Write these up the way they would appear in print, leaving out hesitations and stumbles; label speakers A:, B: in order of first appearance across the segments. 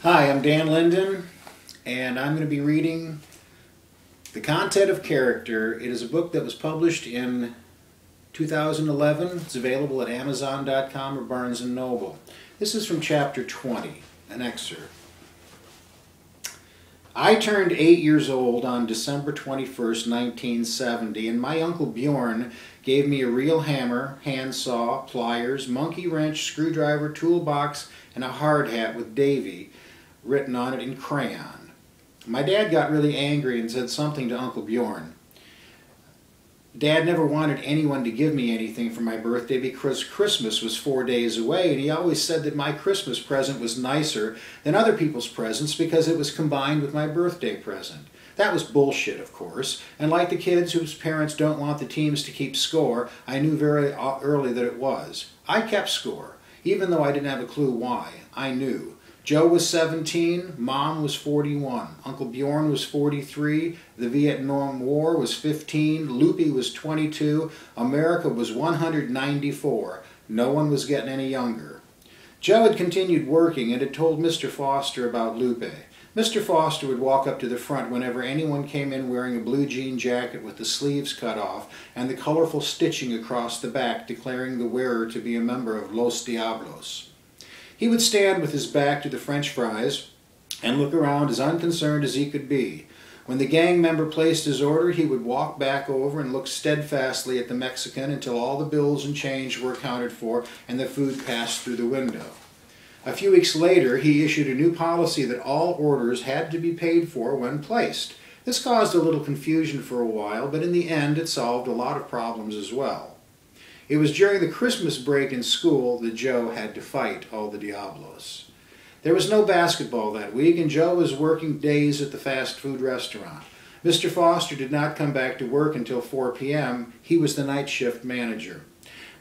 A: Hi, I'm Dan Linden, and I'm going to be reading The Content of Character. It is a book that was published in 2011. It's available at Amazon.com or Barnes & Noble. This is from Chapter 20, an excerpt. I turned 8 years old on December 21st, 1970, and my Uncle Bjorn gave me a real hammer, handsaw, pliers, monkey wrench, screwdriver, toolbox, and a hard hat with Davy written on it in crayon. My dad got really angry and said something to Uncle Bjorn. Dad never wanted anyone to give me anything for my birthday because Christmas was 4 days away, and he always said that my Christmas present was nicer than other people's presents because it was combined with my birthday present. That was bullshit, of course, and like the kids whose parents don't want the teams to keep score, I knew very early that it was. I kept score, even though I didn't have a clue why. I knew. Joe was 17, Mom was 41, Uncle Bjorn was 43, the Vietnam War was 15, Loopy was 22, America was 194. No one was getting any younger. Joe had continued working and had told Mr. Foster about Lupe. Mr. Foster would walk up to the front whenever anyone came in wearing a blue jean jacket with the sleeves cut off and the colorful stitching across the back declaring the wearer to be a member of Los Diablos. He would stand with his back to the French fries and look around as unconcerned as he could be. When the gang member placed his order, he would walk back over and look steadfastly at the Mexican until all the bills and change were accounted for and the food passed through the window. A few weeks later, he issued a new policy that all orders had to be paid for when placed. This caused a little confusion for a while, but in the end it solved a lot of problems as well. It was during the Christmas break in school that Joe had to fight all the Diablos. There was no basketball that week, and Joe was working days at the fast food restaurant. Mr. Foster did not come back to work until 4 p.m. He was the night shift manager.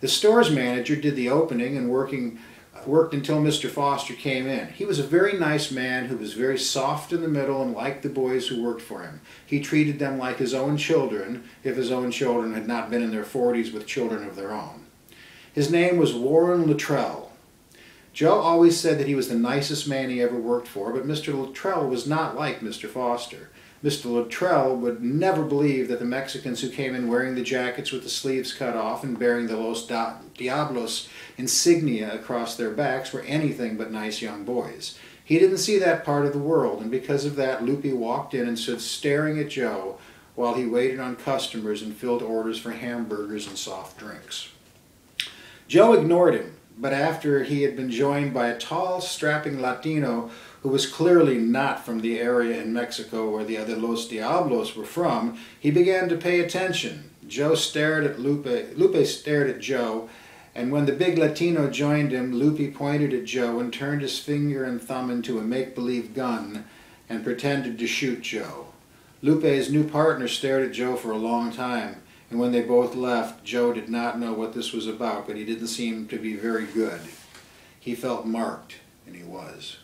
A: The store's manager did the opening and worked until Mr. Foster came in. He was a very nice man who was very soft in the middle and liked the boys who worked for him. He treated them like his own children, if his own children had not been in their 40s with children of their own. His name was Warren Luttrell. Joe always said that he was the nicest man he ever worked for, but Mr. Luttrell was not like Mr. Foster. Mr. Luttrell would never believe that the Mexicans who came in wearing the jackets with the sleeves cut off and bearing the Los Diablos insignia across their backs were anything but nice young boys. He didn't see that part of the world, and because of that, Loopy walked in and stood staring at Joe while he waited on customers and filled orders for hamburgers and soft drinks. Joe ignored him, but after he had been joined by a tall, strapping Latino who was clearly not from the area in Mexico where the other Los Diablos were from, he began to pay attention. Joe stared at Lupe stared at Joe, and when the big Latino joined him, Lupe pointed at Joe and turned his finger and thumb into a make-believe gun and pretended to shoot Joe. Lupe's new partner stared at Joe for a long time, and when they both left, Joe did not know what this was about, but he didn't seem to be very good. He felt marked, and he was.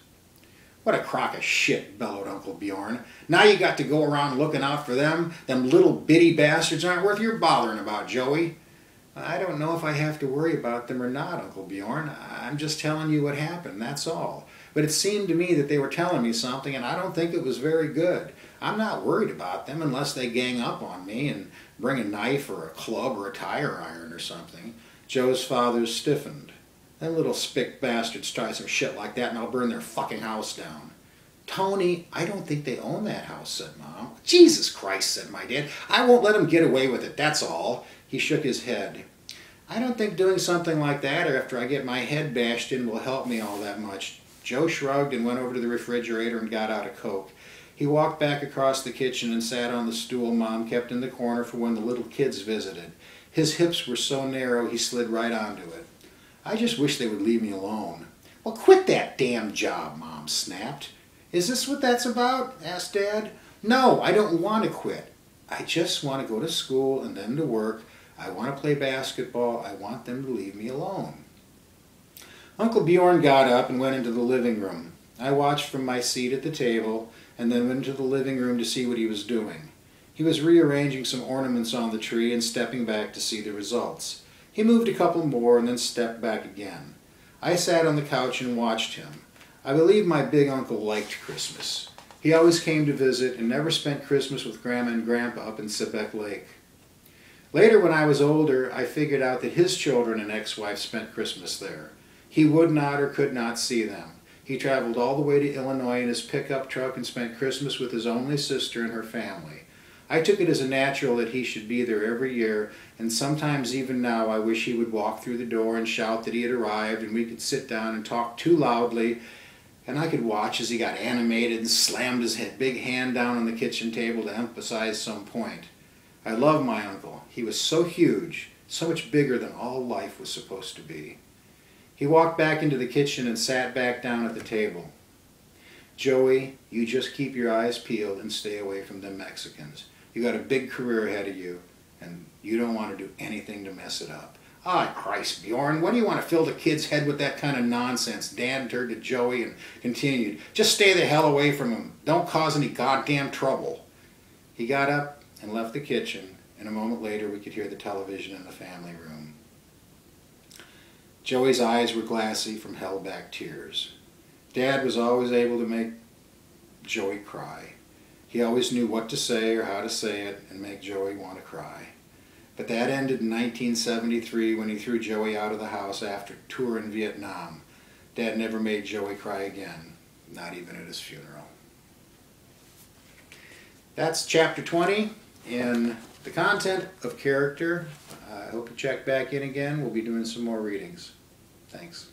A: "What a crock of shit," bellowed Uncle Bjorn. "Now you got to go around looking out for them. Them little bitty bastards aren't worth your bothering about, Joey." "I don't know if I have to worry about them or not, Uncle Bjorn. I'm just telling you what happened, that's all. But it seemed to me that they were telling me something, and I don't think it was very good. I'm not worried about them unless they gang up on me and bring a knife or a club or a tire iron or something." Joe's father stiffened. "Them little spick bastards try some shit like that and I'll burn their fucking house down." "Tony, I don't think they own that house," said Mom. "Jesus Christ," said my dad. "I won't let them get away with it, that's all." He shook his head. "I don't think doing something like that after I get my head bashed in will help me all that much." Joe shrugged and went over to the refrigerator and got out a Coke. He walked back across the kitchen and sat on the stool Mom kept in the corner for when the little kids visited. His hips were so narrow he slid right onto it. "I just wish they would leave me alone." "Well, quit that damn job," Mom snapped. "Is this what that's about?" asked Dad. "No, I don't want to quit. I just want to go to school and then to work. I want to play basketball. I want them to leave me alone." Uncle Bjorn got up and went into the living room. I watched from my seat at the table and then went into the living room to see what he was doing. He was rearranging some ornaments on the tree and stepping back to see the results. He moved a couple more and then stepped back again. I sat on the couch and watched him. I believe my big uncle liked Christmas. He always came to visit and never spent Christmas with Grandma and Grandpa up in Sebec Lake. Later, when I was older, I figured out that his children and ex-wife spent Christmas there. He would not or could not see them. He traveled all the way to Illinois in his pickup truck and spent Christmas with his only sister and her family. I took it as a natural that he should be there every year, and sometimes even now I wish he would walk through the door and shout that he had arrived and we could sit down and talk too loudly, and I could watch as he got animated and slammed his big hand down on the kitchen table to emphasize some point. I love my uncle. He was so huge, so much bigger than all life was supposed to be. He walked back into the kitchen and sat back down at the table. Joey, you just keep your eyes peeled and stay away from them Mexicans. You got a big career ahead of you, and you don't want to do anything to mess it up. Ah, Christ, Bjorn, what do you want to fill the kid's head with that kind of nonsense? Dan turned to Joey and continued, just stay the hell away from him. Don't cause any goddamn trouble. He got up and left the kitchen, and a moment later we could hear the television in the family room. Joey's eyes were glassy from held-back tears. Dad was always able to make Joey cry. He always knew what to say or how to say it and make Joey want to cry. But that ended in 1973 when he threw Joey out of the house after a tour in Vietnam. Dad never made Joey cry again, not even at his funeral. That's chapter 20 in the content of character. I hope you check back in again. We'll be doing some more readings. Thanks.